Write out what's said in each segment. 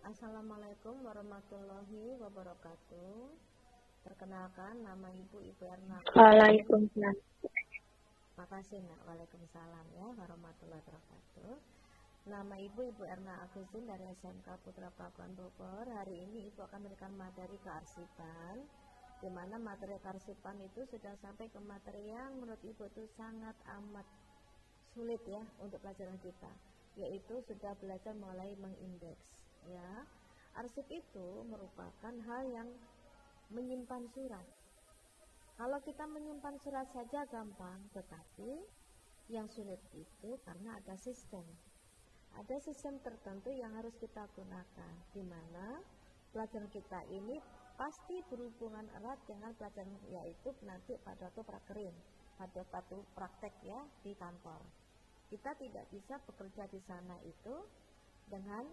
Assalamualaikum warahmatullahi wabarakatuh. Perkenalkan, nama Ibu Erna. Waalaikumsalam. Makasih Nak. Waalaikumsalam ya warahmatullahi wabarakatuh. Nama Ibu Erna Agustin dari SMK Putra Pakuan Bogor. Hari ini Ibu akan memberikan materi kearsipan, di mana materi kearsipan itu sudah sampai ke materi yang menurut Ibu itu sangat amat sulit ya untuk pelajaran kita, yaitu sudah belajar mulai mengindeks ya. Arsip itu merupakan hal yang menyimpan surat. Kalau kita menyimpan surat saja gampang, tetapi yang sulit itu karena ada sistem tertentu yang harus kita gunakan, di mana pelajaran kita ini pasti berhubungan erat dengan pelajaran, yaitu nanti pada waktu prakerin, pada waktu praktek ya di kantor. Kita tidak bisa bekerja di sana itu dengan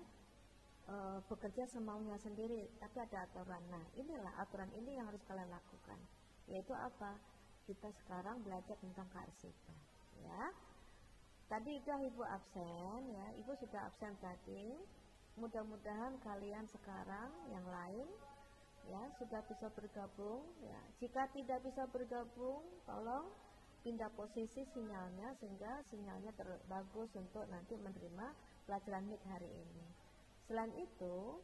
bekerja semaunya sendiri, tapi ada aturan. Nah, inilah aturan ini yang harus kalian lakukan, yaitu apa? Kita sekarang belajar tentang kearsipan ya. Tadi udah Ibu absen ya, Ibu sudah absen tadi. Mudah-mudahan kalian sekarang yang lain ya sudah bisa bergabung ya. Jika tidak bisa bergabung, tolong pindah posisi sinyalnya sehingga sinyalnya terbagus untuk nanti menerima pelajaran MIT hari ini. Selain itu,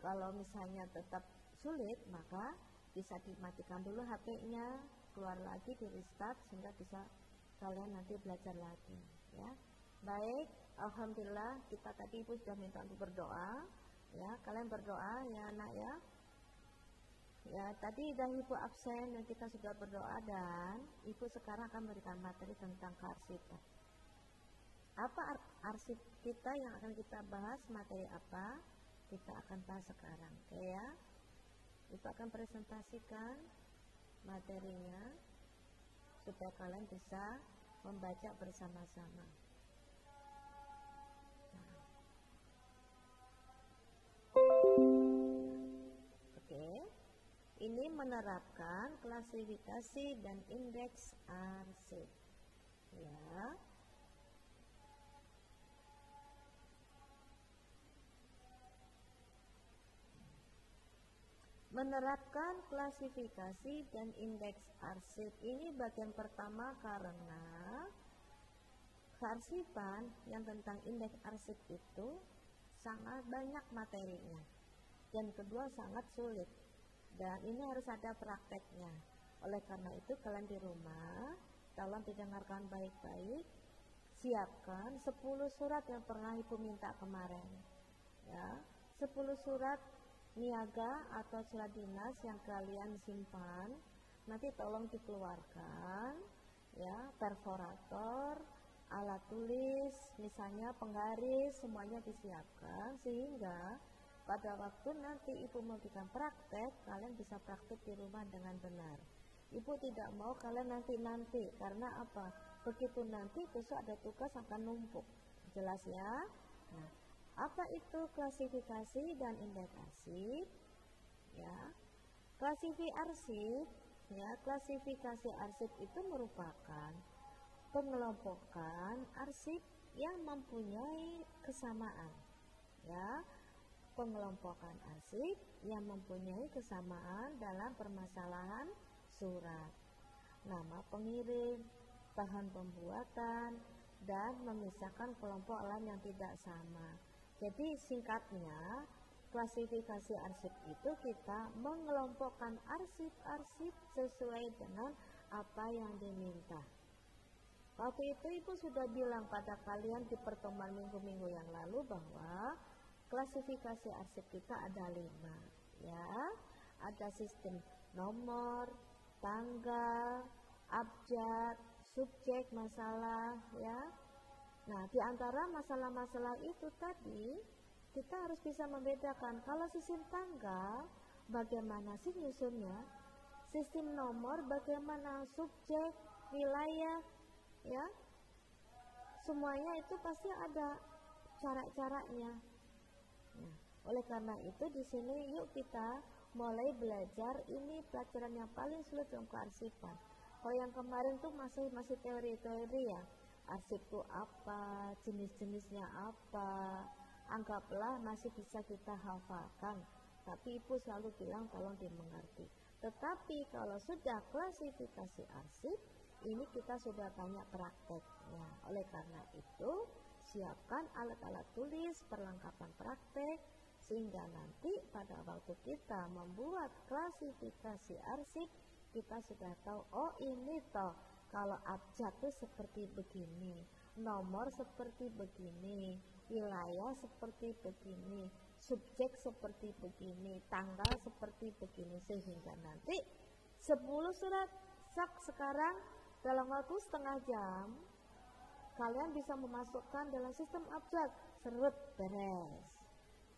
kalau misalnya tetap sulit, maka bisa dimatikan dulu HP-nya, keluar lagi, di restart sehingga bisa kalian nanti belajar lagi ya. Baik, alhamdulillah kita tadi Ibu sudah minta untuk berdoa ya. Kalian berdoa ya Nak ya. Ya, tadi udah Ibu absen dan kita sudah berdoa, dan Ibu sekarang akan memberikan materi tentang kearsipan. Apa arsip kita yang akan kita bahas, materi apa? Kita akan bahas sekarang, oke ya. Ibu akan presentasikan materinya supaya kalian bisa membaca bersama-sama. Oke. Ini menerapkan klasifikasi dan indeks arsip. Ya. Menerapkan klasifikasi dan indeks arsip ini bagian pertama karena kearsipan yang tentang indeks arsip itu sangat banyak materinya, dan kedua sangat sulit, dan ini harus ada prakteknya. Oleh karena itu kalian di rumah tolong didengarkan baik-baik, siapkan 10 surat yang pernah Ibu minta kemarin ya, 10 surat niaga atau surat dinas yang kalian simpan, nanti tolong dikeluarkan ya, perforator, alat tulis, misalnya penggaris, semuanya disiapkan sehingga pada waktu nanti Ibu memberikan praktek, kalian bisa praktek di rumah dengan benar. Ibu tidak mau kalian nanti, karena apa? Begitu nanti besok ada tugas akan numpuk. Jelas ya? Nah, apa itu klasifikasi dan indeks arsip? Ya, klasifikasi arsip itu merupakan pengelompokan arsip yang mempunyai kesamaan. Ya, pengelompokan arsip yang mempunyai kesamaan dalam permasalahan surat, nama pengirim, bahan pembuatan, dan memisahkan kelompok lain yang tidak sama. Jadi singkatnya, klasifikasi arsip itu kita mengelompokkan arsip-arsip sesuai dengan apa yang diminta. Waktu itu Ibu sudah bilang pada kalian di pertemuan minggu-minggu yang lalu bahwa klasifikasi arsip kita ada 5 ya. Ada sistem nomor, tanggal, abjad, subjek, masalah ya. Nah, di antara masalah-masalah itu tadi kita harus bisa membedakan. Kalau sistem tanggal, bagaimana sih nyusunnya? Sistem nomor, bagaimana subjek, wilayah, ya? Semuanya itu pasti ada cara-caranya. Nah, oleh karena itu di sini yuk kita mulai belajar. Ini pelajaran yang paling sulit dalam kearsipan. Kalau yang kemarin tuh masih teori-teori ya. Arsip itu apa, jenis-jenisnya apa, anggaplah masih bisa kita hafalkan, tapi ibu selalu bilang tolong dimengerti. Tetapi kalau sudah klasifikasi arsip, ini kita sudah banyak prakteknya. Oleh karena itu, siapkan alat-alat tulis, perlengkapan praktek, sehingga nanti pada waktu kita membuat klasifikasi arsip, kita sudah tahu, oh ini toh, kalau abjad itu seperti begini, nomor seperti begini, wilayah seperti begini, subjek seperti begini, tanggal seperti begini, sehingga nanti 10 surat sekarang dalam waktu setengah jam kalian bisa memasukkan dalam sistem abjad, serut beres.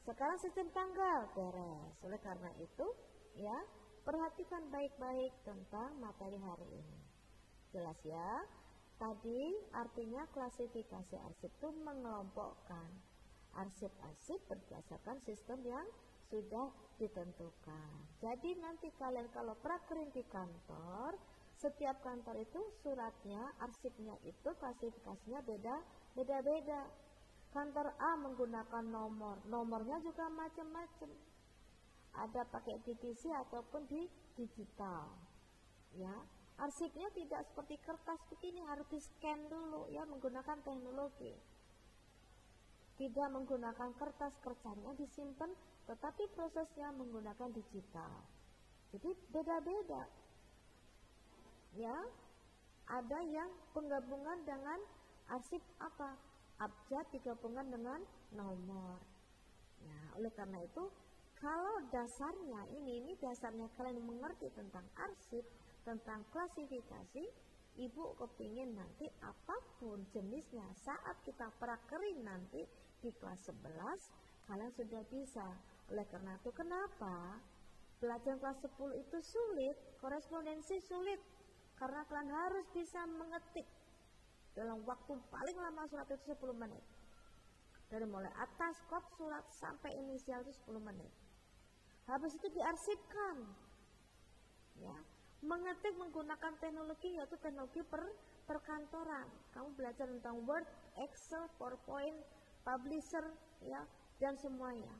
Sekarang sistem tanggal beres. Oleh karena itu ya, perhatikan baik-baik tentang materi hari ini. Jelas ya? Tadi artinya klasifikasi arsip itu mengelompokkan arsip-arsip berdasarkan sistem yang sudah ditentukan. Jadi nanti kalian kalau prakerin di kantor, setiap kantor itu suratnya, arsipnya itu klasifikasinya beda-beda. Kantor A menggunakan nomornya juga macam-macam. Ada pakai DTC ataupun di digital. Ya, arsipnya tidak seperti kertas begini, harus di-scan dulu ya, menggunakan teknologi. Tidak menggunakan kertas, kertasnya disimpan, tetapi prosesnya menggunakan digital. Jadi beda-beda. Ya, ada yang penggabungan dengan arsip apa? Abjad digabungkan dengan nomor. Ya, oleh karena itu, kalau dasarnya ini dasarnya kalian mengerti tentang arsip, tentang klasifikasi, ibu kepingin nanti apapun jenisnya saat kita prakerin nanti di kelas 11 kalian sudah bisa. Oleh karena itu kenapa pelajaran kelas 10 itu sulit, korespondensi sulit, karena kalian harus bisa mengetik dalam waktu paling lama surat itu 10 menit. Dari mulai atas kop surat sampai inisial itu 10 menit. Habis itu diarsipkan. Ya, mengetik menggunakan teknologi yaitu teknologi perkantoran. Kamu belajar tentang Word, Excel, PowerPoint, Publisher ya, dan semuanya.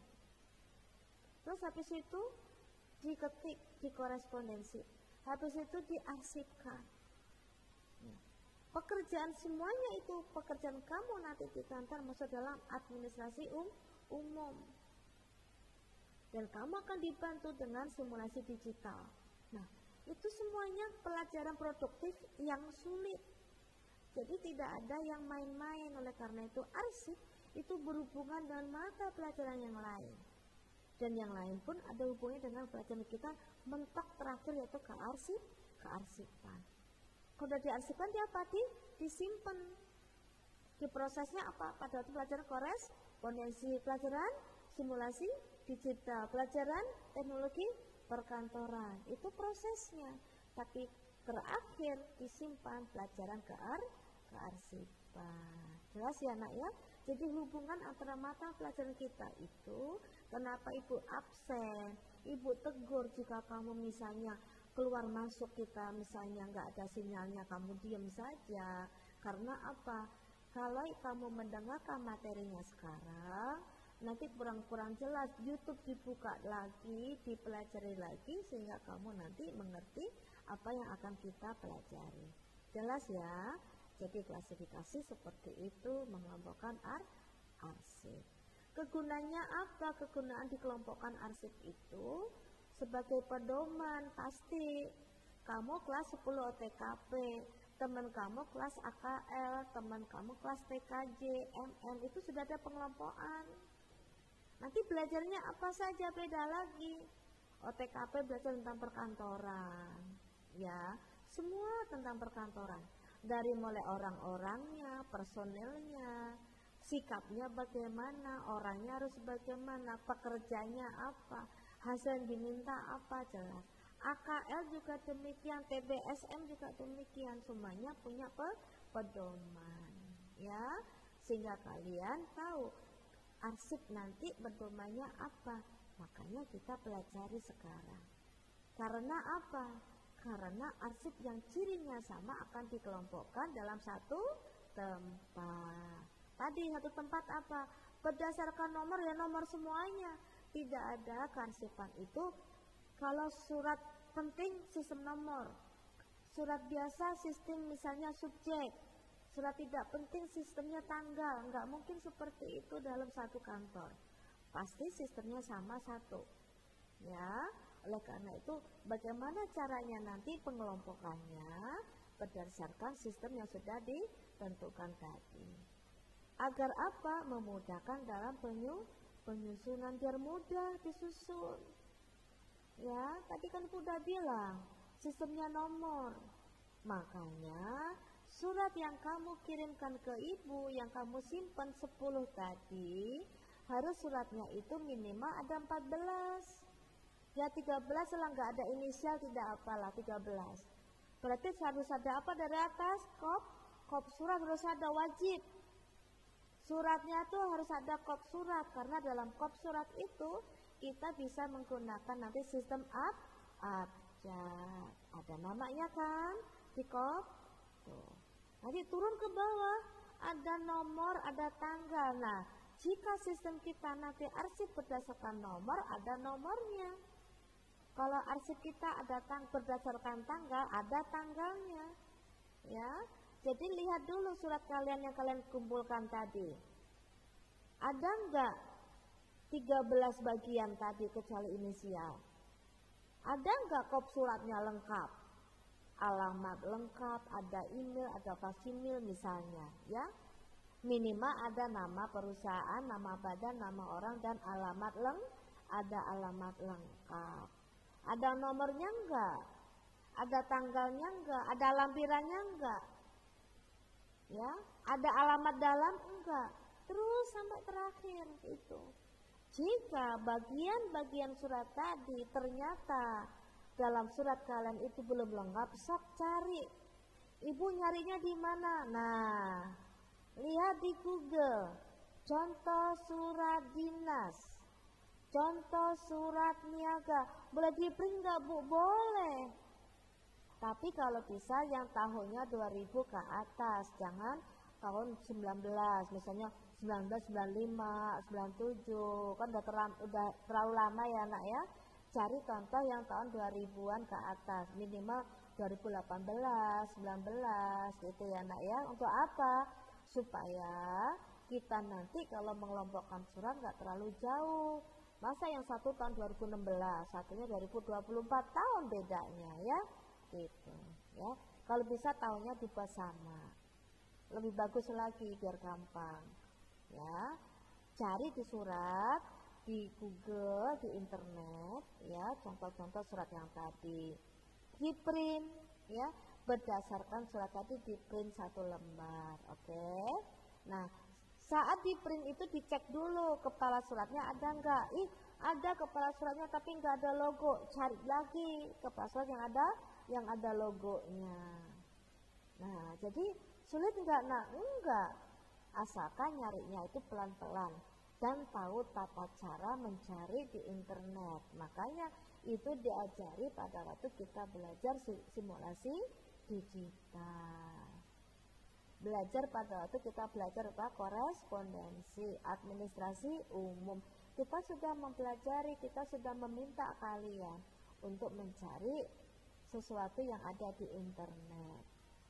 Terus habis itu diketik, dikorespondensi. Habis itu diarsipkan. Ya. Pekerjaan semuanya itu pekerjaan kamu nanti di kantor masuk dalam administrasi umum. Dan kamu akan dibantu dengan simulasi digital. Nah, itu semuanya pelajaran produktif yang sulit. Jadi tidak ada yang main-main. Oleh karena itu arsip itu berhubungan dengan mata pelajaran yang lain. Dan yang lain pun ada hubungannya dengan pelajaran kita mentok terakhir yaitu kearsipan. Kalau sudah diarsipkan dia apa? Disimpan. Di prosesnya apa? Pada waktu pelajaran korespondensi, pelajaran simulasi digital, pelajaran teknologi perkantoran. Itu prosesnya. Tapi terakhir disimpan pelajaran kearsipan. Jelas ya nak ya? Jadi hubungan antara mata pelajaran kita itu, kenapa ibu absen, ibu tegur jika kamu misalnya keluar masuk kita misalnya nggak ada sinyalnya, kamu diam saja. Karena apa? Kalau kamu mendengarkan materinya sekarang, nanti kurang jelas, YouTube dibuka lagi, dipelajari lagi, sehingga kamu nanti mengerti apa yang akan kita pelajari. Jelas ya? Jadi klasifikasi seperti itu, mengelompokkan arsip. Kegunaannya apa? Kegunaan dikelompokkan arsip itu sebagai pedoman. Pasti kamu kelas 10 OTKP, teman kamu kelas AKL, teman kamu kelas TKJ, MM, itu sudah ada pengelompokan. Nanti belajarnya apa saja beda lagi. OTKP belajar tentang perkantoran, ya, semua tentang perkantoran. Dari mulai orang-orangnya, personelnya, sikapnya bagaimana, orangnya harus bagaimana, pekerjanya apa, hasil yang diminta apa, jelas. AKL juga demikian, TBSM juga demikian, semuanya punya pedoman, ya, sehingga kalian tahu arsip nanti pedomannya apa. Makanya kita pelajari sekarang. Karena apa? Karena arsip yang cirinya sama akan dikelompokkan dalam satu tempat. Tadi satu tempat apa? Berdasarkan nomor ya nomor semuanya. Tidak ada kearsipan itu. Kalau surat penting sistem nomor, surat biasa sistem misalnya subjek, surat tidak penting sistemnya tanggal. Enggak mungkin seperti itu dalam satu kantor. Pasti sistemnya sama satu. Ya, oleh karena itu bagaimana caranya nanti pengelompokannya berdasarkan sistem yang sudah ditentukan tadi. Agar apa? Memudahkan dalam penyusunan biar mudah disusun. Ya, tadi kan udah bilang sistemnya nomor. Makanya surat yang kamu kirimkan ke ibu yang kamu simpan 10 tadi, harus suratnya itu minimal ada 14. Ya 13 lah, nggak ada inisial tidak apalah 13. Berarti harus ada apa dari atas? Kop surat harus ada, wajib. Suratnya tuh harus ada kop surat, karena dalam kop surat itu kita bisa menggunakan nanti sistem abjad. Ada namanya kan di kop. Tuh. Nanti turun ke bawah ada nomor, ada tanggal. Nah, jika sistem kita nanti arsip berdasarkan nomor, ada nomornya. Kalau arsip kita ada berdasarkan tanggal, ada tanggalnya. Ya. Jadi lihat dulu surat kalian yang kalian kumpulkan tadi. Ada enggak 13 bagian tadi kecuali inisial? Ada enggak kop suratnya lengkap? Alamat lengkap, ada email, ada fasimil misalnya, ya. Minimal ada nama perusahaan, nama badan, nama orang, dan alamat alamat lengkap. Ada nomornya enggak? Ada tanggalnya enggak? Ada lampirannya enggak? Ya, ada alamat dalam enggak? Terus sampai terakhir itu. Jika bagian-bagian surat tadi ternyata dalam surat kalian itu belum lengkap, sok cari. Ibu nyarinya di mana? Nah, lihat di Google. Contoh surat dinas, contoh surat niaga. Boleh di print nggak Bu? Boleh. Tapi kalau bisa yang tahunnya 2000 ke atas, jangan tahun 19, misalnya 1995, 97, kan udah terlalu lama ya nak ya. Cari contoh yang tahun 2000-an ke atas, minimal 2018, 19 gitu ya nak ya. Untuk apa? Supaya kita nanti kalau mengelompokkan surat nggak terlalu jauh. Masa yang satu tahun 2016, satunya 2024 tahun bedanya ya. Gitu ya. Kalau bisa tahunnya dibuat sama. Lebih bagus lagi biar gampang. Ya. Cari di surat, di Google, di internet ya, contoh-contoh surat yang tadi. Di print ya, berdasarkan surat tadi di print 1 lembar. Oke. Nah, saat di print itu dicek dulu kepala suratnya ada enggak. Ada kepala suratnya tapi enggak ada logo. Cari lagi kepala surat yang ada logonya. Nah, jadi sulit enggak nak? Enggak. Asalkan nyarinya itu pelan-pelan dan tahu tata cara mencari di internet. Makanya itu diajari pada waktu kita belajar simulasi digital. Belajar pada waktu kita belajar korespondensi, administrasi umum. Kita sudah mempelajari, kita sudah meminta kalian untuk mencari sesuatu yang ada di internet.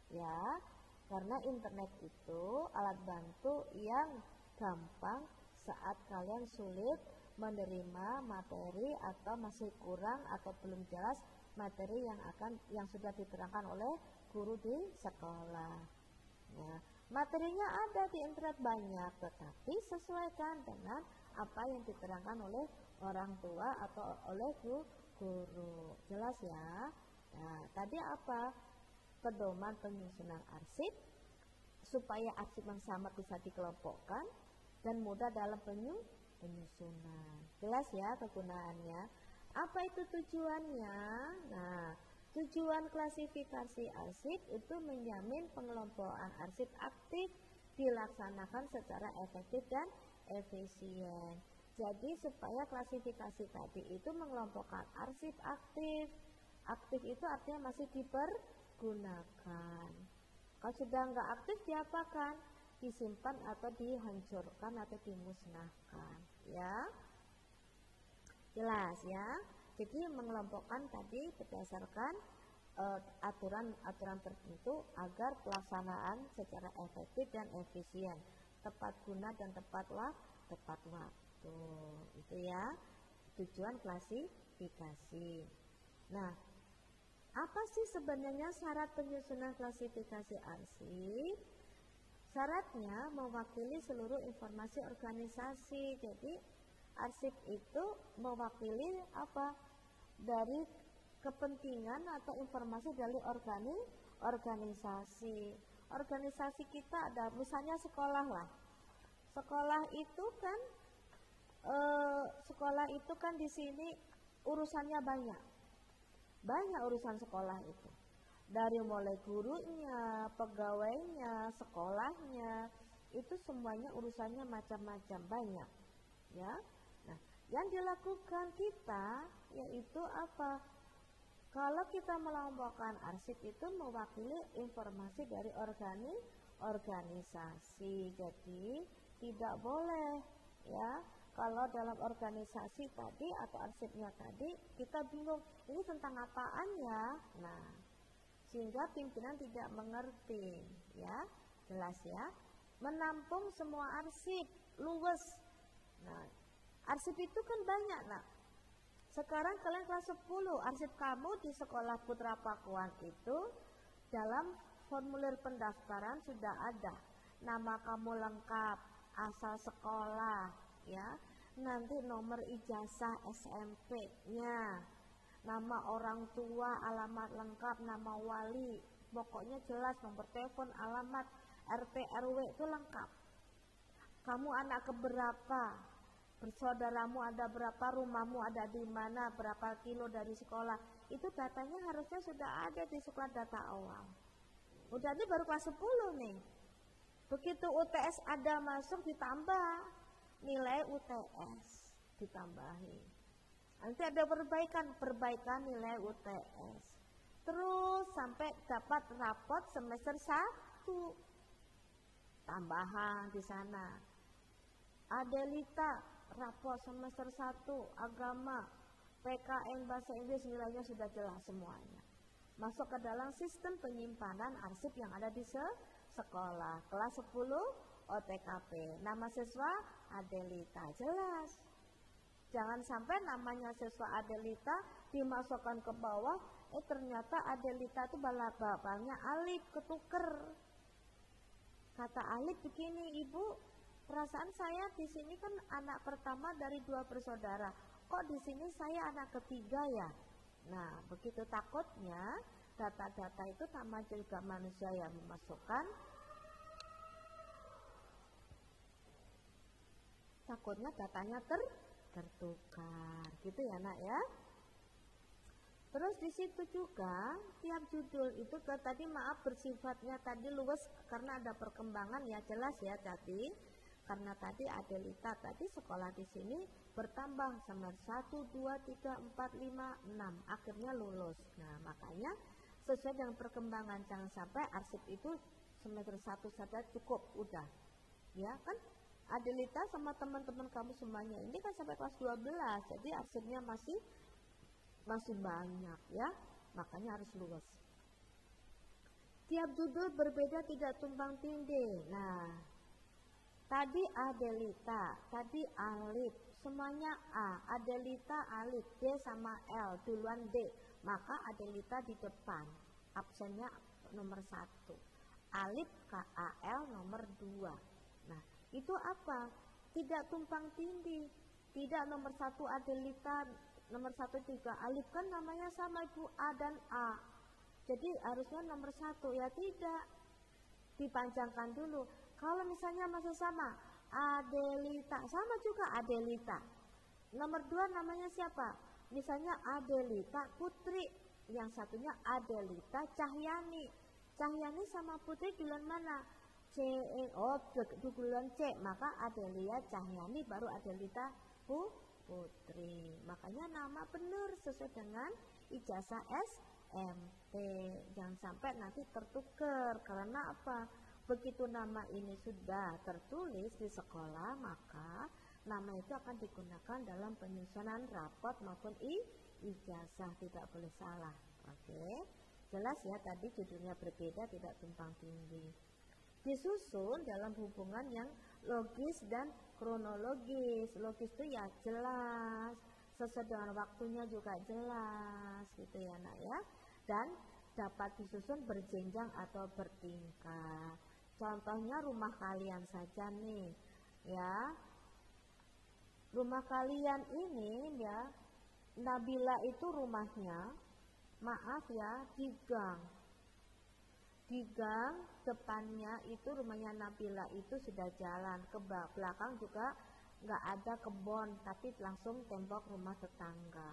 Ya, karena internet itu alat bantu yang gampang saat kalian sulit menerima materi atau masih kurang atau belum jelas materi yang sudah diterangkan oleh guru di sekolah. Ya, materinya ada di internet banyak, tetapi sesuaikan dengan apa yang diterangkan oleh orang tua atau oleh guru. Jelas ya? Nah, tadi apa? Pedoman penyusunan arsip supaya arsip yang sama bisa dikelompokkan dan mudah dalam penyusunan. Jelas ya kegunaannya? Apa itu tujuannya? Nah, tujuan klasifikasi arsip itu menjamin pengelompokan arsip aktif dilaksanakan secara efektif dan efisien. Jadi supaya klasifikasi tadi itu mengelompokkan arsip aktif. Aktif itu artinya masih dipergunakan. Kalau sudah nggak aktif diapakan? disimpan atau dihancurkan atau dimusnahkan, ya. Jelas ya. Jadi mengelompokkan tadi berdasarkan aturan-aturan tertentu agar pelaksanaan secara efektif dan efisien, tepat guna dan tepat waktu. Itu ya tujuan klasifikasi. Nah, apa sih sebenarnya syarat penyusunan klasifikasi arsip? Syaratnya mewakili seluruh informasi organisasi. Jadi arsip itu mewakili apa? Dari kepentingan atau informasi dari organisasi. Organisasi kita ada misalnya sekolah lah. Sekolah itu kan di sini urusannya banyak. Banyak urusan sekolah itu. Dari mulai gurunya, pegawainya, sekolahnya, itu semuanya urusannya macam-macam, banyak. Ya. Nah, yang dilakukan kita yaitu apa? Kalau kita melambangkan arsip itu mewakili informasi dari organisasi. Jadi tidak boleh ya kalau dalam organisasi tadi atau arsipnya tadi kita bingung ini tentang apaan ya. Nah, sehingga pimpinan tidak mengerti ya. Jelas ya. Menampung semua arsip luwes. Nah, arsip itu kan banyak nak. Sekarang kalian kelas 10, arsip kamu di sekolah Putra Pakuan itu dalam formulir pendaftaran sudah ada nama kamu lengkap, asal sekolah, ya, nanti nomor ijazah SMP-nya, nama orang tua, alamat lengkap, nama wali, pokoknya jelas nomor telepon, alamat, RT RW itu lengkap. Kamu anak keberapa? Bersaudaramu ada berapa, rumahmu ada di mana, berapa kilo dari sekolah, itu datanya harusnya sudah ada di sekolah data awal. Udah ini baru kelas 10 nih. Begitu UTS ada masuk ditambah nilai UTS, ditambahi. Nanti ada perbaikan nilai UTS. Terus sampai dapat rapot semester 1. Tambahan di sana. Adelita rapor semester 1 agama, PKN bahasa Inggris nilainya sudah jelas semuanya. Masuk ke dalam sistem penyimpanan arsip yang ada di sekolah. Kelas 10 OTKP. Nama siswa Adelita, jelas. Jangan sampai namanya siswa Adelita dimasukkan ke bawah, ternyata Adelita itu bapaknya Alif, ketuker. Kata Alif begini, Ibu, perasaan saya di sini kan anak pertama dari 2 bersaudara. Kok di sini saya anak ketiga ya? Nah, begitu takutnya data-data itu sama juga manusia yang memasukkan. Takutnya datanya tertukar, gitu ya nak ya. Terus di situ juga tiap judul itu tadi maaf bersifatnya tadi luwes karena ada perkembangan ya, jelas ya tadi. Karena tadi Adelita tadi sekolah di sini bertambah semester 1, 2, 3, 4, 5, 6 akhirnya lulus. Nah, makanya sesuai dengan perkembangan, jangan sampai arsip itu semester 1 saja cukup udah. Ya kan? Adelita sama teman-teman kamu semuanya ini kan sampai kelas 12. Jadi arsipnya masih banyak ya. Makanya harus luwes. Tiap judul berbeda, tidak tumpang tindih. Nah, tadi Adelita, tadi Alif, semuanya A. Adelita, Alif, D sama L, duluan D. Maka Adelita di depan, absennya nomor 1. Alif, KAL nomor 2. Nah, itu apa? Tidak tumpang tindih. Tidak nomor 1 Adelita, nomor 1 juga Alif, kan namanya sama Ibu A dan A. Jadi harusnya nomor 1, ya tidak. Dipanjangkan dulu. Kalau misalnya masih sama, Adelita, sama juga Adelita. Nomor 2 namanya siapa? Misalnya Adelita Putri, yang satunya Adelita Cahyani. Cahyani sama Putri duluan mana? Duluan C, maka Adelia Cahyani baru Adelita Putri. Makanya nama benar sesuai dengan ijazah SMP. Jangan sampai nanti tertukar. Karena apa? Begitu nama ini sudah tertulis di sekolah, maka nama itu akan digunakan dalam penyusunan rapot maupun ijazah, tidak boleh salah. Oke, jelas ya, tadi judulnya berbeda, tidak tumpang tindih. Disusun dalam hubungan yang logis dan kronologis. Logis itu ya jelas, sesuai dengan waktunya juga jelas, gitu ya nak ya. Dan dapat disusun berjenjang atau bertingkat. Contohnya rumah kalian saja nih, ya. Rumah kalian ini ya, Nabila itu rumahnya, maaf ya, di gang. Di gang depannya itu rumahnya Nabila itu sudah jalan, ke belakang juga nggak ada kebun, tapi langsung tembok rumah tetangga.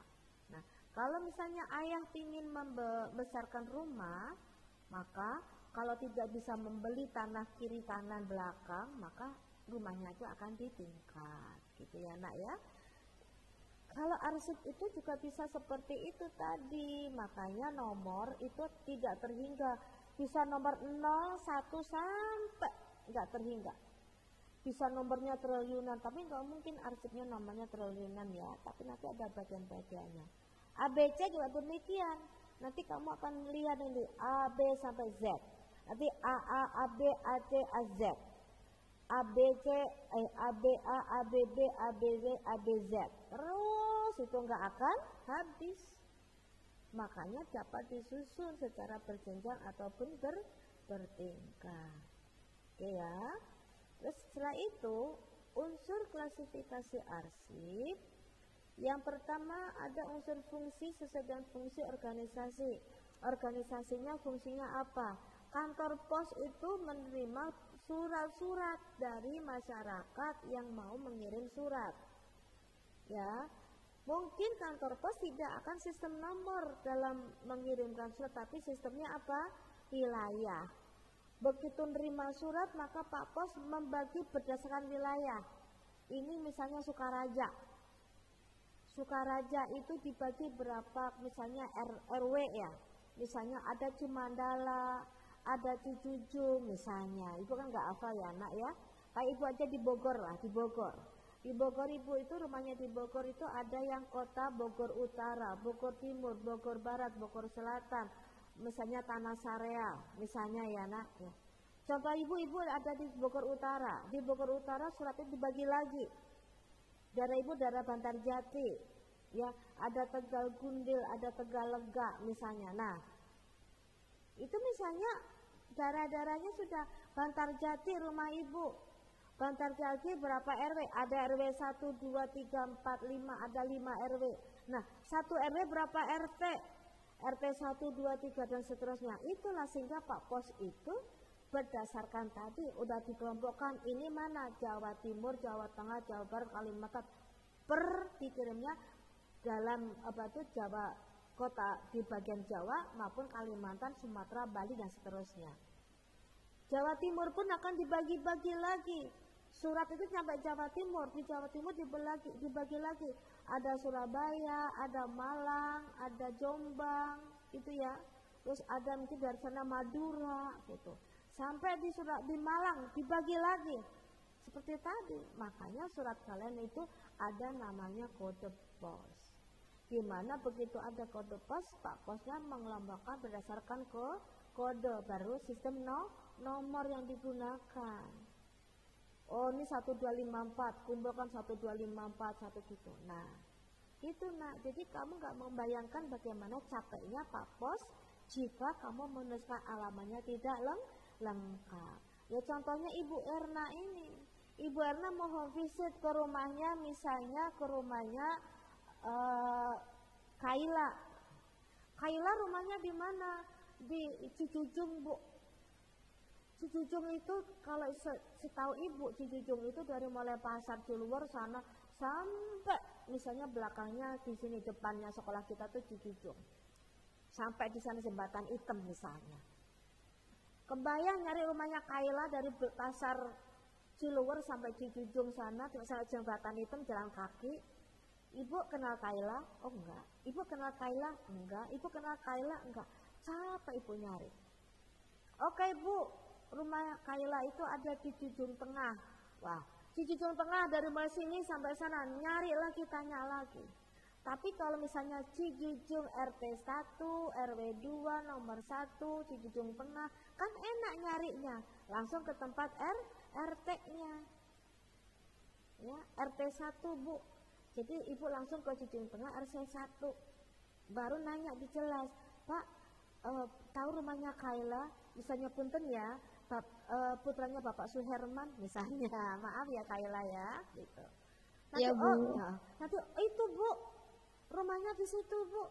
Nah, kalau misalnya ayah ingin membesarkan rumah, maka kalau tidak bisa membeli tanah kiri kanan belakang, maka rumahnya itu akan ditingkat, gitu ya nak ya. Kalau arsip itu juga bisa seperti itu tadi, makanya nomor itu tidak terhingga. Bisa nomor 0, 1 sampai nggak terhingga. Bisa nomornya triliunan, tapi nggak mungkin arsipnya namanya triliunan ya, tapi nanti ada bagian-bagiannya. ABC juga demikian, nanti kamu akan melihat ini A, B sampai Z. Nanti AA, AB, AC, AZ. ABC, ABA, ABB, ABZ, ABZ. Terus itu nggak akan habis. Makanya dapat disusun secara berjenjang ataupun bertingkat. Oke ya. Terus setelah itu unsur klasifikasi arsip. Yang pertama ada unsur fungsi sesuai dengan fungsi organisasi. Organisasinya fungsinya apa? Kantor pos itu menerima surat-surat dari masyarakat yang mau mengirim surat. Ya. Mungkin kantor pos tidak akan sistem nomor dalam mengirimkan surat, tapi sistemnya apa? Wilayah. Begitu menerima surat, maka Pak Pos membagi berdasarkan wilayah. Ini misalnya Sukaraja. Sukaraja itu dibagi berapa, misalnya RW ya. Misalnya ada Cimandala, ada Cicujung misalnya. Ibu kan nggak hafal ya anak ya. Kayak ibu aja di Bogor lah, di Bogor. Di Bogor ibu itu rumahnya di Bogor itu ada yang kota Bogor Utara, Bogor Timur, Bogor Barat, Bogor Selatan, misalnya Tanah Sareal, misalnya ya nak. Ya. Contoh ibu ada di Bogor Utara. Di Bogor Utara suratnya dibagi lagi. Daerah ibu daerah Bantarjati, ya ada Tegal Gundil, ada Tegalega misalnya. Nah, itu misalnya daerah-daerahnya sudah Bantarjati rumah ibu. Bantarjati berapa RW? Ada RW 1, 2, 3, 4, 5, ada 5 RW. Nah, 1 RW berapa RT? RT 1, 2, 3 dan seterusnya. Itulah sehingga Pak Pos itu berdasarkan tadi udah dikelompokkan ini mana Jawa Timur, Jawa Tengah, Jawa Barat, Kalimantan dikirimnya dalam Jawa kota di bagian Jawa maupun Kalimantan, Sumatera, Bali dan seterusnya. Jawa Timur pun akan dibagi-bagi lagi. Surat itu sampai Jawa Timur, di Jawa Timur dibagi lagi. Ada Surabaya, ada Malang, ada Jombang, itu ya. Terus ada mungkin dari sana Madura, gitu. Sampai di Malang dibagi lagi. Seperti tadi, makanya surat kalian itu ada namanya kode pos. Di mana begitu ada kode pos, Pak Posnya mengelompokkan berdasarkan kode, baru sistem nomor yang digunakan. Oh ini 1254, kumpulkan 1254, 1 gitu. Nah, itu nak. Jadi kamu nggak membayangkan bagaimana capeknya Pak Pos jika kamu menuliskan alamannya tidak lengkap. Ya contohnya Ibu Erna ini. Ibu Erna mau home visit ke rumahnya, misalnya ke rumahnya Kaila. Kaila rumahnya di mana? Di Cicujung, Bu. Cicujung itu kalau setahu Ibu, Cicujung itu dari mulai pasar Ciluwer sana sampai misalnya belakangnya di sini depannya sekolah kita tuh Cicujung. Sampai di sana jembatan hitam misalnya. Kebayang nyari rumahnya Kaila dari pasar Ciluwer sampai Cicujung sana, sampai jembatan hitam jalan kaki. Ibu kenal Kaila? Oh enggak. Ibu kenal Kaila? Enggak. Ibu kenal Kaila? Enggak. Capek Ibu nyari. Oke Bu, rumah Kaila itu ada di Jujung Tengah. Wah, di Jujung Tengah dari mulai sini sampai sana nyari lagi, tanya lagi. Tapi kalau misalnya Cijujung RT 1, RW 2, nomor 1, Cijujung Tengah, kan enak nyarinya. Langsung ke tempat RT-nya. Ya, RT 1, Bu. Jadi Ibu langsung ke Cijujung Tengah RT 1. Baru nanya dijelas, Pak, tahu rumahnya Kaila? Misalnya punten ya, putranya Bapak Suherman misalnya. Maaf ya Kaila ya, gitu. Nanti, Ya, Bu. nanti itu Bu, rumahnya di situ Bu,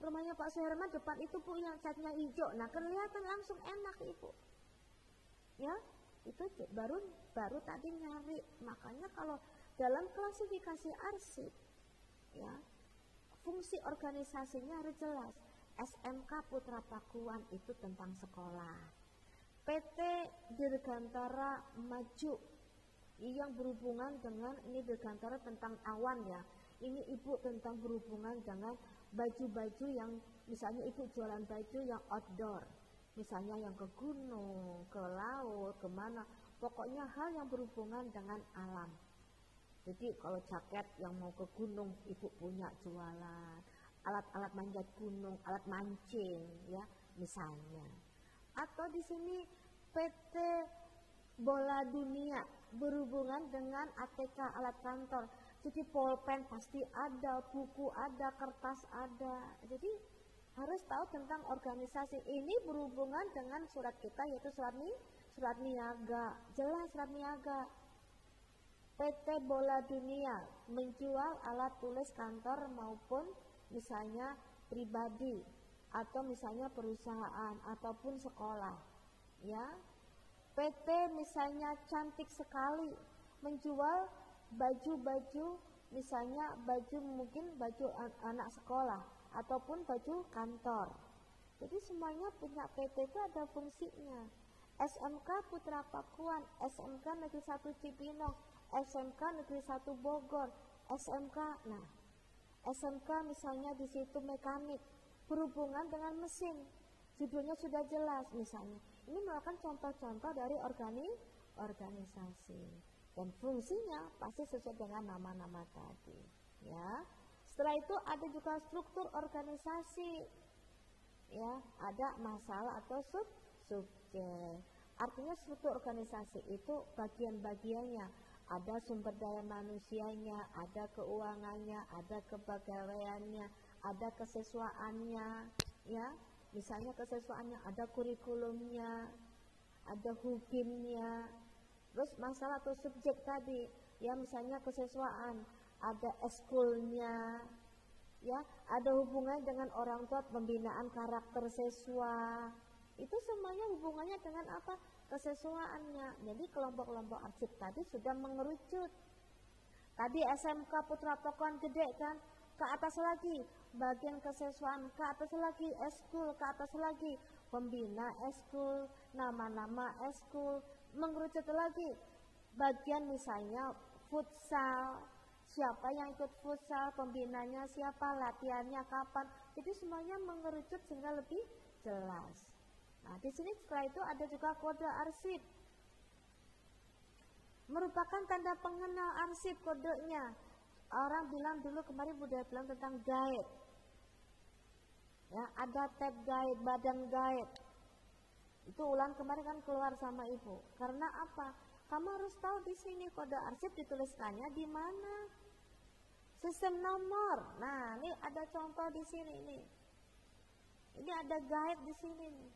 rumahnya Pak Suherman depan itu Bu yang catnya hijau. Nah kelihatan langsung enak Ibu. Ya, itu baru tadi nyari. Makanya kalau dalam klasifikasi arsip, ya fungsi organisasinya harus jelas. SMK Putra Pakuan itu tentang sekolah. PT Dirgantara Maju yang berhubungan dengan ini Dirgantara tentang awan ya. Ini Ibu tentang berhubungan dengan baju-baju yang misalnya Ibu jualan baju yang outdoor. Misalnya yang ke gunung, ke laut, kemana. Pokoknya hal yang berhubungan dengan alam. Jadi kalau jaket yang mau ke gunung Ibu punya jualan. Alat-alat manjat gunung, alat mancing ya misalnya. Atau di sini PT Bola Dunia berhubungan dengan ATK alat kantor. Jadi pulpen pasti ada, buku ada, kertas ada. Jadi harus tahu tentang organisasi. Ini berhubungan dengan surat kita yaitu surat niaga. Jelas surat niaga. PT Bola Dunia menjual alat tulis kantor maupun misalnya pribadi atau misalnya perusahaan ataupun sekolah. Ya. PT misalnya Cantik Sekali menjual baju-baju misalnya baju mungkin baju anak sekolah ataupun baju kantor. Jadi semuanya punya PT itu ada fungsinya. SMK Putra Pakuan, SMK Negeri 1 Cibinong, SMK Negeri 1 Bogor, SMK. Nah, SMK misalnya di situ mekanik berhubungan dengan mesin. Judulnya sudah jelas misalnya. Ini merupakan contoh-contoh dari organisasi. Dan fungsinya pasti sesuai dengan nama-nama tadi, ya. Setelah itu ada juga struktur organisasi, ya. Ada masalah atau subjek. Artinya struktur organisasi itu bagian-bagiannya. Ada sumber daya manusianya, ada keuangannya, ada kepegawaiannya, ada kesiswaannya, ya. Misalnya kesiswaannya ada kurikulumnya, ada hubimnya. Terus masalah atau subjek tadi, ya misalnya kesiswaan, ada eskulnya, ya, ada hubungan dengan orang tua pembinaan karakter siswa. Itu semuanya hubungannya dengan apa? Kesiswaannya. Jadi kelompok-kelompok arsip tadi sudah mengerucut. Tadi SMK Putra Pakuan gede kan, ke atas lagi bagian kesiswaan, ke atas lagi eskul, ke atas lagi pembina eskul, nama-nama eskul, mengerucut lagi bagian misalnya futsal, siapa yang ikut futsal, pembinanya siapa, latihannya kapan. Jadi semuanya mengerucut sehingga lebih jelas. Nah, di sini setelah itu ada juga kode arsip. Merupakan tanda pengenal arsip kodenya. Orang bilang dulu kemarin budaya bilang tentang guide. Ya, ada tab guide, badan guide. Itu ulang kemarin kan keluar sama Ibu. Karena apa? Kamu harus tahu di sini kode arsip dituliskannya di mana. Sistem nomor. Nah, ini ada contoh di sini nih. Ini ada guide di sini nih.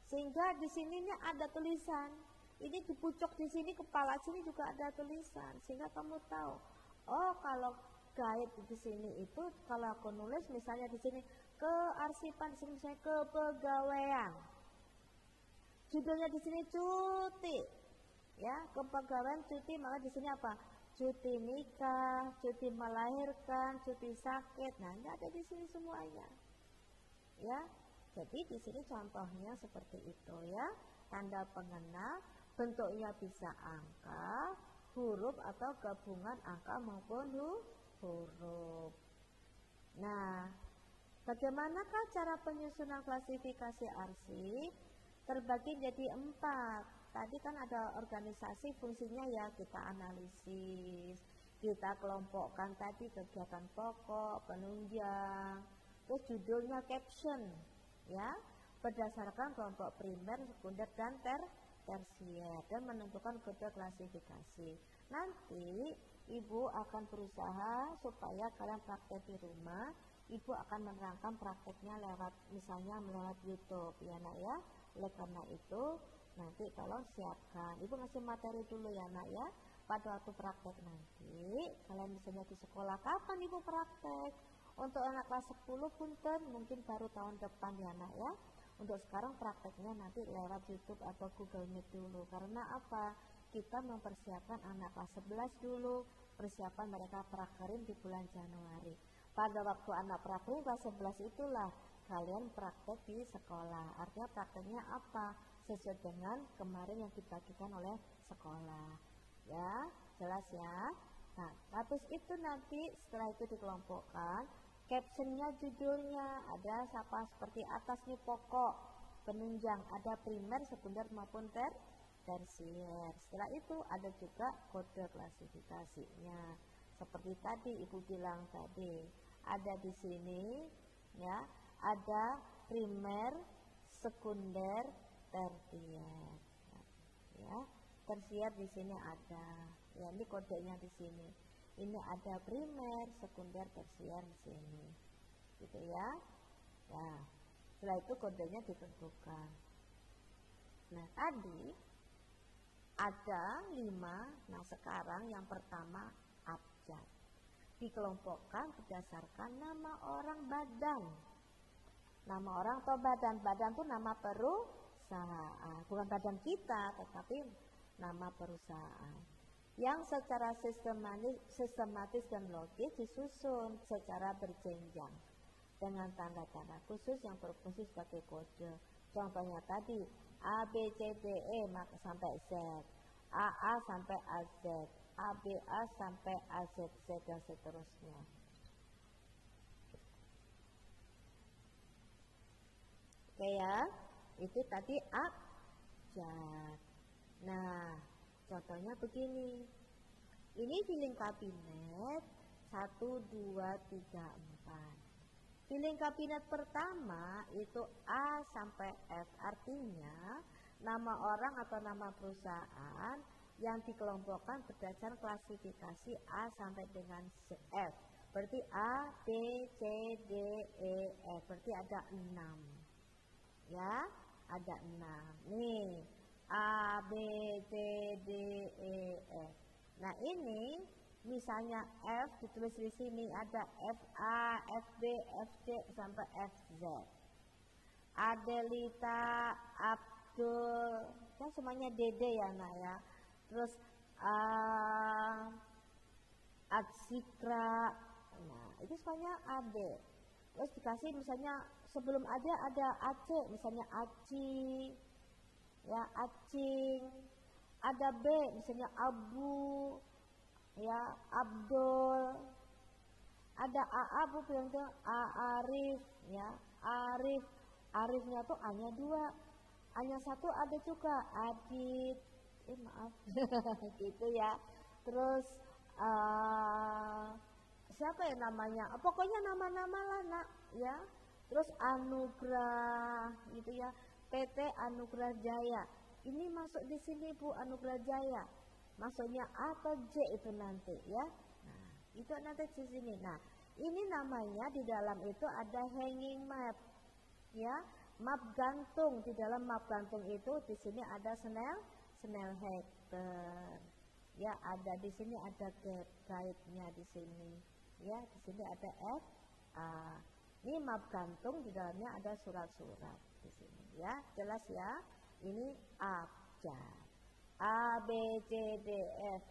Sehingga di sini nih ada tulisan. Ini di pucuk di sini kepala sini juga ada tulisan. Sehingga kamu tahu. Oh, kalau guide di sini itu kalau aku nulis misalnya di sini kearsipan, di sini misalnya kepegawaian. Judulnya di sini cuti. Ya, kepegawaian cuti, maka di sini apa? Cuti nikah, cuti melahirkan, cuti sakit. Nah, ini ada di sini semuanya. Ya. Jadi di sini contohnya seperti itu ya. Tanda pengenal, bentuknya bisa angka, huruf atau gabungan angka maupun huruf. Nah, bagaimanakah cara penyusunan klasifikasi arsip? terbagi jadi 4. Tadi kan ada organisasi, fungsinya ya kita analisis, kita kelompokkan tadi kegiatan pokok, penunjang, terus judulnya caption, ya, berdasarkan kelompok primer, sekunder, dan tersier, dan menentukan kode klasifikasi. Nanti ibu akan berusaha supaya kalian praktek di rumah. Ibu akan menerangkan prakteknya lewat, misalnya lewat YouTube, ya nak ya. Oleh karena itu nanti tolong siapkan, ibu ngasih materi dulu ya nak ya. Pada waktu praktek nanti kalian misalnya di sekolah, kapan ibu praktek? Untuk anak kelas 10 punten mungkin baru tahun depan ya nak ya. Untuk sekarang prakteknya nanti lewat YouTube atau Google Meet dulu. Karena apa? Kita mempersiapkan anak kelas 11 dulu, persiapan mereka prakerin di bulan Januari. Pada waktu anak prakerin kelas 11 itulah kalian praktek di sekolah. Artinya prakteknya apa? Sesuai dengan kemarin yang dibagikan oleh sekolah. Ya, jelas ya. Nah, habis itu nanti setelah itu dikelompokkan, captionnya, judulnya ada siapa seperti atas nih pokok, penunjang, ada primer, sekunder maupun tersier. Setelah itu ada juga kode klasifikasinya. Seperti tadi ibu bilang tadi, ada di sini ya, ada primer, sekunder, tersier. Ya, tersier di sini ada. Ya, ini kodenya di sini. Ini ada primer, sekunder, tersier di sini. Gitu ya. Nah, setelah itu kodenya ditentukan. Nah, tadi ada 5. Nah, sekarang yang pertama abjad. Dikelompokkan berdasarkan nama orang badan. Nama orang atau badan. Badan itu nama perusahaan. Bukan badan kita, tetapi nama perusahaan. Yang secara sistematis dan logis disusun secara berjenjang dengan tanda-tanda khusus yang berfungsi sebagai kode. Contohnya tadi A, B, C, D, E sampai Z, AA sampai AZ, ABA sampai AZZ, dan seterusnya. Oke ya, itu tadi abjad. Nah, contohnya begini. Ini filing kabinet 1, 2, 3, 4. Filing kabinet pertama itu A sampai F, artinya nama orang atau nama perusahaan yang dikelompokkan berdasarkan klasifikasi A sampai dengan F. Berarti A, B, C, D, E, F. Berarti ada 6. Ya, ada 6. Nih, A, B, C, D, E, F. Nah, ini misalnya F ditulis di sini ada FA, FB, FC sampai FZ. Adelita, Abdul, kan semuanya Dede ya nak ya. Terus Adsikra, nah itu semuanya Ade. Terus dikasih misalnya sebelum ada Aceh, misalnya Aci, ya Acing. Ada B misalnya Abu, ya Abdul. Ada AA, bu bilang tuh Arif, ya Arif. Arifnya tuh hanya 2, hanya 1 ada juga Adit. Maaf gitu ya. Terus siapa ya namanya? Pokoknya nama-nama lah nak, ya. Terus Anugrah, gitu ya. PT Anugrah Jaya. Ini masuk di sini Bu, Anugrah Jaya. Maksudnya A atau J itu nanti ya. Nah, itu nanti di sini. Nah, ini namanya di dalam itu ada hanging map. Ya, map gantung. Di dalam map gantung itu di sini ada Snellhacker. Ya, ada di sini ada guide-nya di sini. Ya, di sini ada F A. Ini map gantung, di dalamnya ada surat-surat di sini ya. Jelas ya? Ini abjad. A, B, C, D, F,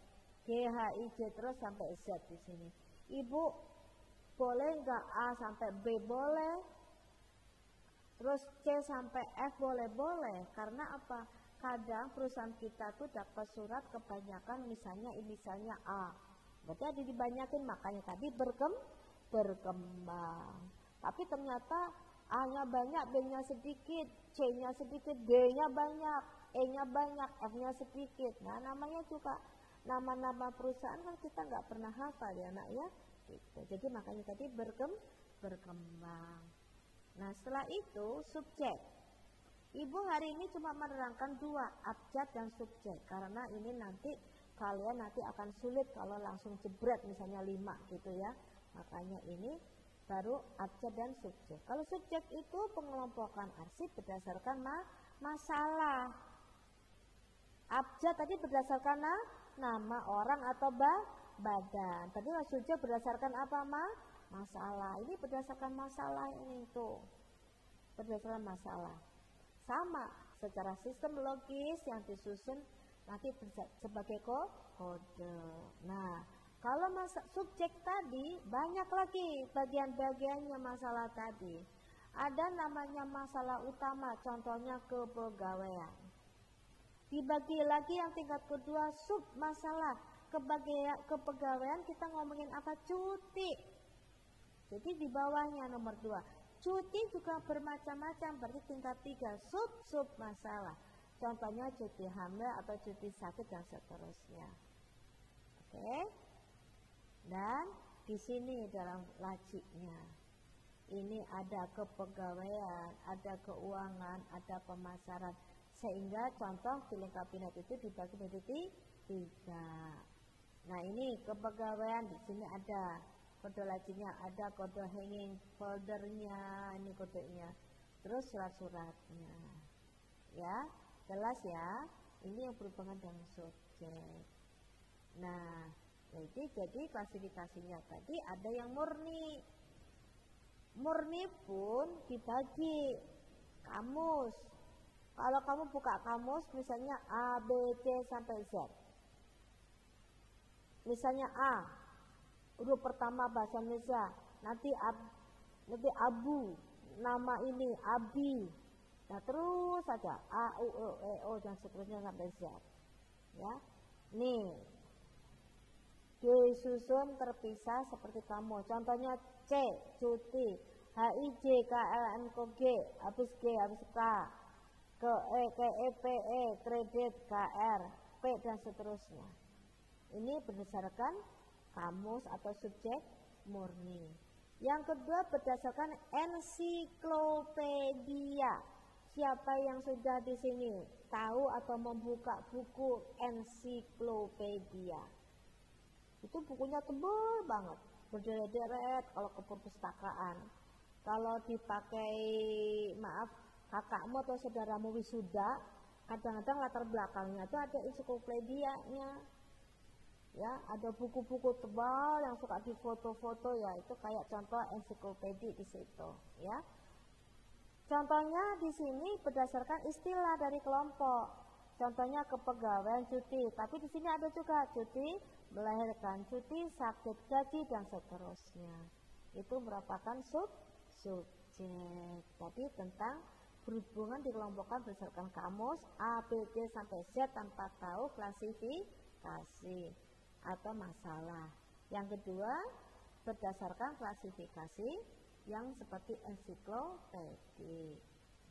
G, H, I, J terus sampai Z di sini. Ibu boleh nggak A sampai B? Boleh. Terus C sampai F boleh. Karena apa? Kadang perusahaan kita tuh dapat surat kebanyakan misalnya inisialnya A. Berarti ada dibanyakin, makanya tadi berkembang. Tapi ternyata A-nya banyak, B-nya sedikit, C-nya sedikit, D-nya banyak, E-nya banyak, F-nya sedikit. Nah, namanya juga nama-nama perusahaan kan kita nggak pernah hafal ya nak ya. Gitu. Jadi makanya tadi berkembang. Nah, setelah itu subjek. Ibu hari ini cuma menerangkan 2, abjad dan subjek. Karena ini nanti kalian nanti akan sulit kalau langsung jebret misalnya 5 gitu ya. Makanya ini baru abjad dan subjek. Kalau subjek itu pengelompokan arsip berdasarkan masalah. Abjad tadi berdasarkan nama orang atau badan. Tadi subjek berdasarkan apa masalah. Ini berdasarkan masalah ini tuh. Berdasarkan masalah. Sama secara sistem logis yang disusun nanti sebagai kode. Nah, kalau subjek tadi banyak lagi bagian-bagiannya masalah tadi. Ada namanya masalah utama, contohnya kepegawaian. Dibagi lagi yang tingkat kedua sub masalah kepegawaian, kita ngomongin apa? Cuti. Jadi di bawahnya nomor 2. Cuti juga bermacam-macam, berarti tingkat 3 sub masalah. Contohnya cuti hamil atau cuti sakit dan seterusnya. Oke. Dan di sini dalam lacinya ini ada kepegawaian, ada keuangan, ada pemasaran. Sehingga contoh dilengkapi itu dibagi menjadi 3. Nah, ini kepegawaian di sini ada kode lacinya, ada kode hanging foldernya, ini kodenya. Terus surat-suratnya. Ya, jelas ya. Ini yang berhubungan dengan subjek. Nah, jadi klasifikasinya tadi ada yang murni. Murni pun dibagi kamus. Kalau kamu buka kamus misalnya A, B, C sampai Z. Misalnya A, huruf pertama bahasa Indonesia, nanti abu, nama ini Abi. Nah, terus saja A, U, E, O dan seterusnya sampai Z. Ya. Nih. Disusun terpisah seperti kamu. Contohnya C, cuti, H, I, J, K, L, N, K, G, habis G, habis K, ke E, K, E, P, E, kredit, K, R, P dan seterusnya. Ini berdasarkan kamus atau subjek murni. Yang kedua berdasarkan ensiklopedia. Siapa yang sudah di sini tahu atau membuka buku ensiklopedia? Itu bukunya tebal banget, berderet-deret kalau ke perpustakaan. Kalau dipakai, maaf, kakakmu atau saudaramu wisuda, kadang-kadang latar belakangnya itu ada ensiklopedianya. Ya, ada buku-buku tebal yang suka difoto-foto ya, itu kayak contoh ensiklopedia di situ, ya. Contohnya di sini berdasarkan istilah dari kelompok. Contohnya kepegawaian cuti, tapi di sini ada juga cuti melahirkan, cuti sakit, gaji dan seterusnya. Itu merupakan subjek. Tadi tentang berhubungan dikelompokkan berdasarkan kamus A, B, C sampai Z tanpa tahu klasifikasi atau masalah. Yang kedua berdasarkan klasifikasi yang seperti ensiklopedia.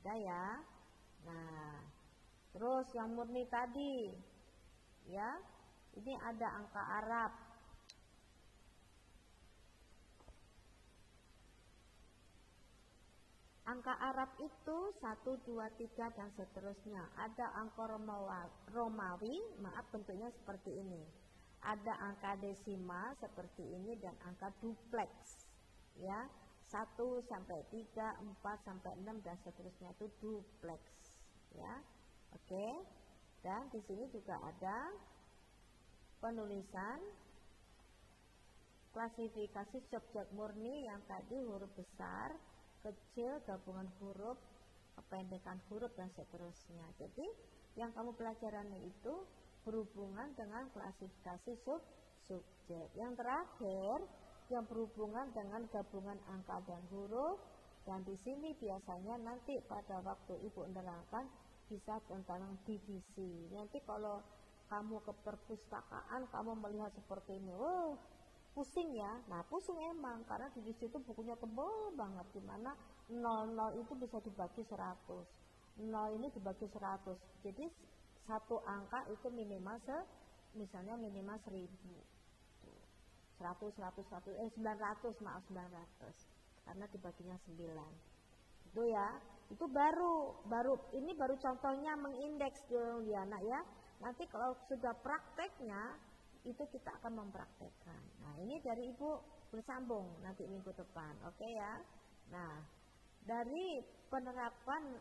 Udah ya. Nah, terus yang murni tadi, ya, ini ada angka Arab. Angka Arab itu 1, 2, 3 dan seterusnya. Ada angka Romawi, maaf bentuknya seperti ini. Ada angka desimal seperti ini dan angka duplex. Ya, 1 sampai 3, 4 sampai 6 dan seterusnya itu duplex. Ya. Oke, dan di sini juga ada penulisan klasifikasi subjek murni yang tadi huruf besar, kecil, gabungan huruf, kependekan huruf dan seterusnya. Jadi yang kamu pelajaran itu berhubungan dengan klasifikasi subjek. Yang terakhir yang berhubungan dengan gabungan angka dan huruf, dan di sini biasanya nanti pada waktu ibu menerangkan bisa tentang divisi. Nanti kalau kamu ke perpustakaan kamu melihat seperti ini, pusing ya. Nah pusing emang karena di situ bukunya tebal banget, dimana 00 itu bisa dibagi 100, 0 ini dibagi 100, jadi satu angka itu minimal misalnya minimal 1000, 100, 900, maaf 900 karena dibaginya 9 itu ya. Itu baru ini baru contohnya mengindeks dulu ya nak ya. Nanti kalau sudah prakteknya itu kita akan mempraktekkan. Nah ini dari ibu bersambung nanti minggu depan, oke ya. Nah dari penerapan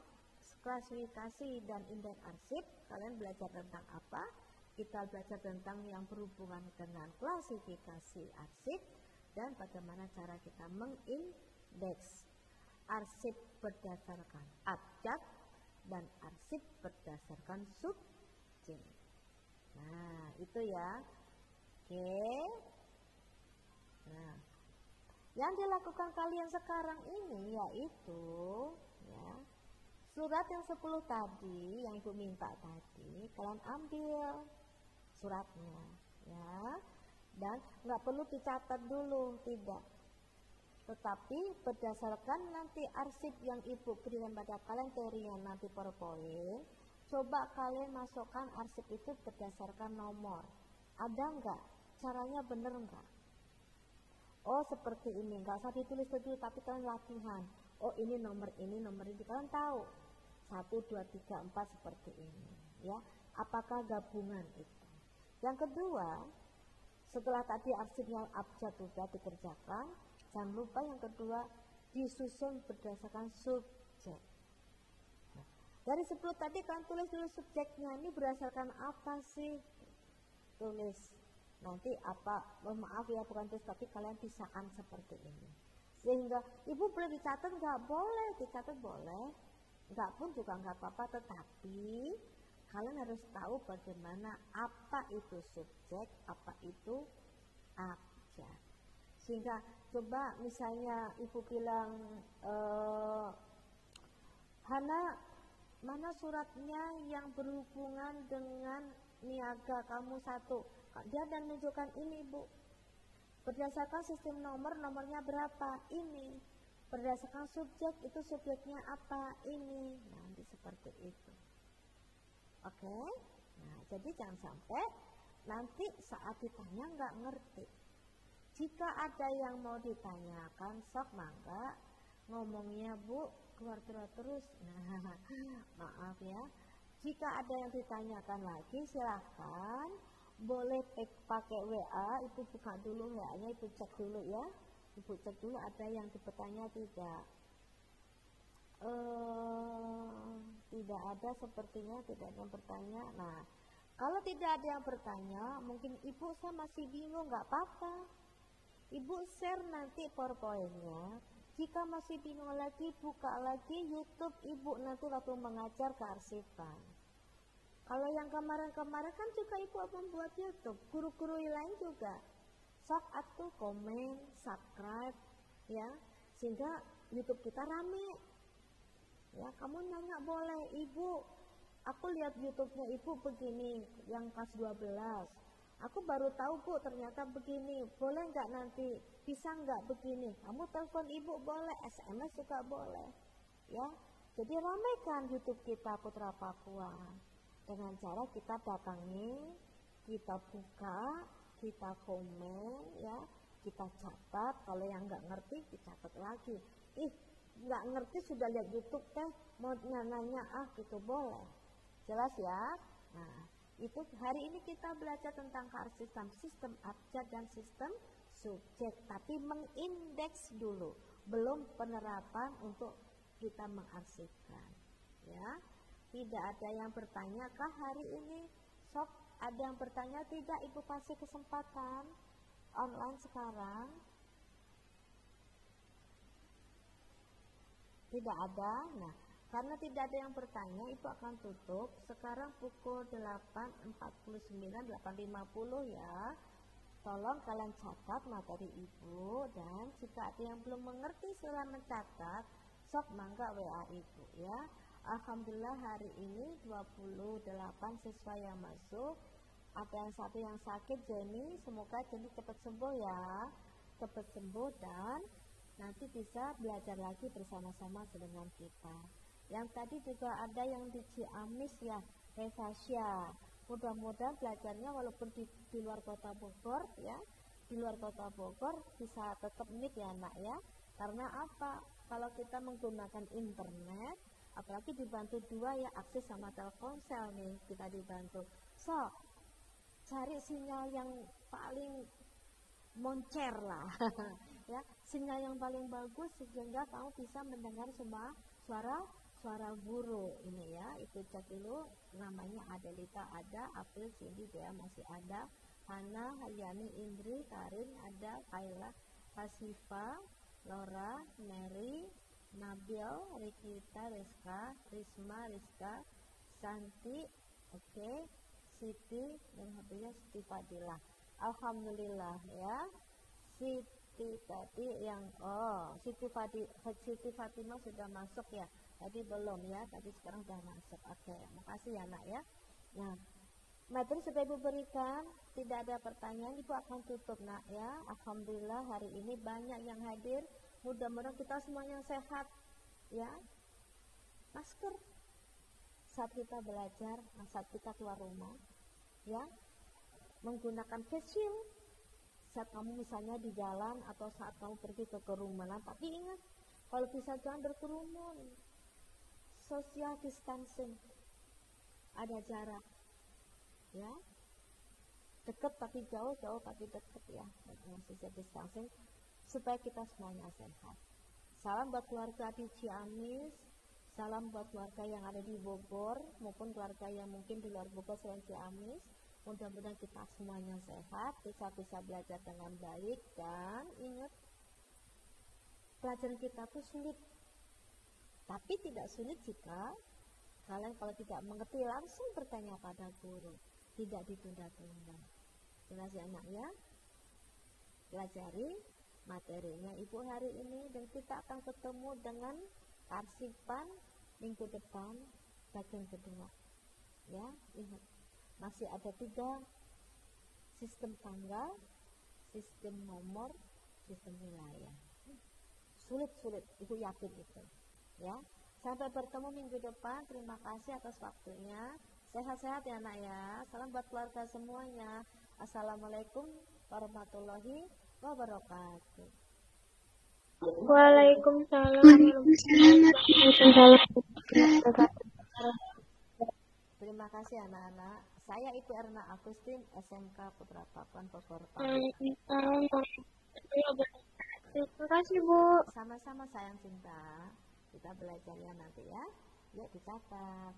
klasifikasi dan indeks arsip kalian belajar tentang apa? Kita belajar tentang yang berhubungan dengan klasifikasi arsip dan bagaimana cara kita mengindeks arsip berdasarkan abjad dan arsip berdasarkan subjek. Nah itu ya. Oke. Nah yang dilakukan kalian sekarang ini yaitu ya, surat yang 10 tadi yang ibu minta tadi kalian ambil suratnya ya, dan nggak perlu dicatat dulu, tidak, tetapi berdasarkan nanti arsip yang ibu berikan pada kalian teorinya nanti PowerPoint, coba kalian masukkan arsip itu berdasarkan nomor. Ada enggak? Caranya bener enggak? Oh seperti ini, enggak usah ditulis dulu tapi kalian latihan. Oh ini nomor ini kalian tahu 1, 2, 3, 4 seperti ini ya. Apakah gabungan itu? Yang kedua, setelah tadi arsipnya abjad sudah dikerjakan, jangan lupa yang kedua disusun berdasarkan subjek. Nah, dari 10 tadi kalian tulis dulu subjeknya, ini berdasarkan apa sih? Tulis nanti apa, maaf ya bukan tulis tapi kalian pisahkan seperti ini. Sehingga ibu boleh dicatat nggak? Boleh dicatat, boleh nggak pun juga nggak apa-apa, tetapi kalian harus tahu bagaimana apa itu subjek, apa itu abjad. Sehingga coba misalnya ibu bilang Hana, mana suratnya yang berhubungan dengan niaga kamu 1? Dia dan menunjukkan ini bu, berdasarkan sistem nomornya berapa, ini berdasarkan subjek itu subjeknya apa, ini. Nanti seperti itu, oke. Nah jadi jangan sampai nanti saat ditanya nggak ngerti. Jika ada yang mau ditanyakan sok mangga ngomongnya bu keluar terus. Nah maaf ya, jika ada yang ditanyakan lagi silahkan, boleh pakai WA, ibu buka dulu WA-nya, ibu cek dulu ya, ibu cek dulu ada yang bertanya tidak. Tidak ada sepertinya, tidak ada yang bertanya. Nah kalau tidak ada yang bertanya, mungkin ibu saya masih bingung, nggak apa-apa, ibu share nanti PowerPoint-nya. Jika masih bingung lagi, buka lagi YouTube ibu nanti waktu mengajar kearsipan. Kalau yang kemarin-kemarin kan juga ibu membuat YouTube, guru-guru lain juga. Sok atuh komen, subscribe ya, sehingga YouTube kita rame. Ya, kamu nanya boleh, ibu, aku lihat YouTube-nya ibu begini, yang kelas 12. Aku baru tahu bu, ternyata begini. Boleh nggak nanti? Bisa nggak begini? Kamu telepon ibu boleh, SMS juga boleh. Ya, jadi ramaikan YouTube kita Putra Papua dengan cara kita datangi, kita buka, kita komen, ya, kita catat. Kalau yang nggak ngerti, dicatat lagi. Nggak ngerti sudah lihat YouTube teh, mau nanya gitu boleh. Jelas ya? Nah, itu hari ini kita belajar tentang kearsipan sistem abjad dan sistem subjek, tapi mengindeks dulu, belum penerapan untuk kita mengarsipkan. Ya, tidak ada yang bertanya kah hari ini? Sok, ada yang bertanya tidak? Ibu kasih kesempatan online sekarang. Tidak ada. Nah, karena tidak ada yang bertanya, ibu akan tutup. Sekarang pukul 8.49, 8.50 ya. Tolong kalian catat materi ibu, dan jika ada yang belum mengerti setelah mencatat, sok mangga WA ibu ya. Alhamdulillah hari ini 28 siswa yang masuk. Ada yang satu yang sakit, Jenny, semoga Jenny cepat sembuh ya, cepat sembuh dan nanti bisa belajar lagi bersama-sama dengan kita. Yang tadi juga ada yang di Ciamis ya, Revasya. Mudah-mudahan belajarnya walaupun di luar kota Bogor ya, di luar kota Bogor bisa tetap meet ya nak ya. Karena apa? Kalau kita menggunakan internet, apalagi dibantu dua ya, akses sama Telkomsel nih, kita dibantu. So, cari sinyal yang paling moncer lah ya, sinyal yang paling bagus sehingga kamu bisa mendengar semua suara guru ini ya. Itu cek dulu namanya Adelita ada, April, Cindy, Dea masih ada, Hana, Haryani, Indri, Karin ada, Kayla, Kasifa, Laura, Mary, Nabil, Rikita, Rizka, Risma, Rizka, Santi, oke, Siti, dan habisnya Siti Fadilah. Alhamdulillah ya. Siti tadi yang Siti Fatimah sudah masuk ya. Tadi belum ya, tadi sekarang sudah masuk. Oke, makasih ya nak ya. Nah, materi sudah Ibu berikan, tidak ada pertanyaan, Ibu akan tutup nak ya. Alhamdulillah hari ini banyak yang hadir. Mudah-mudahan kita semuanya sehat ya. Masker saat kita belajar, saat kita keluar rumah ya. Menggunakan face shield saat kamu misalnya di jalan atau saat kamu pergi ke kerumunan. Tapi ingat, kalau bisa jangan berkerumun, social distancing, ada jarak ya, dekat tapi jauh, jauh tapi dekat ya, dengan social distancing supaya kita semuanya sehat. Salam buat keluarga di Ciamis, salam buat keluarga yang ada di Bogor maupun keluarga yang mungkin di luar Bogor selain Ciamis. Mudah-mudahan kita semuanya sehat, bisa belajar dengan baik, dan ingat, pelajaran kita tuh sulit, tapi tidak sulit jika kalian kalau tidak mengerti langsung bertanya pada guru, tidak ditunda-tunda. Jelas ya anak ya, pelajari materinya Ibu hari ini, dan kita akan ketemu dengan arsipan minggu depan bagian kedua ya. Ingat, masih ada 3 sistem tanggal, sistem nomor, sistem wilayah. Sulit, Ibu yakin itu ya. Sampai bertemu minggu depan. Terima kasih atas waktunya. Sehat-sehat ya nak ya. Salam buat keluarga semuanya. Assalamualaikum warahmatullahi wabarakatuh. Waalaikumsalam warahmatullahi wabarakatuh. Terima kasih anak-anak. Saya Ibu Erna Agustin, SMK Putra Pakuan Bogor. Waalaikumsalam warahmatullahi wabarakatuh. Terima kasih Bu. Sama-sama sayang cinta. Kita belajarnya nanti ya. Yuk dicatat.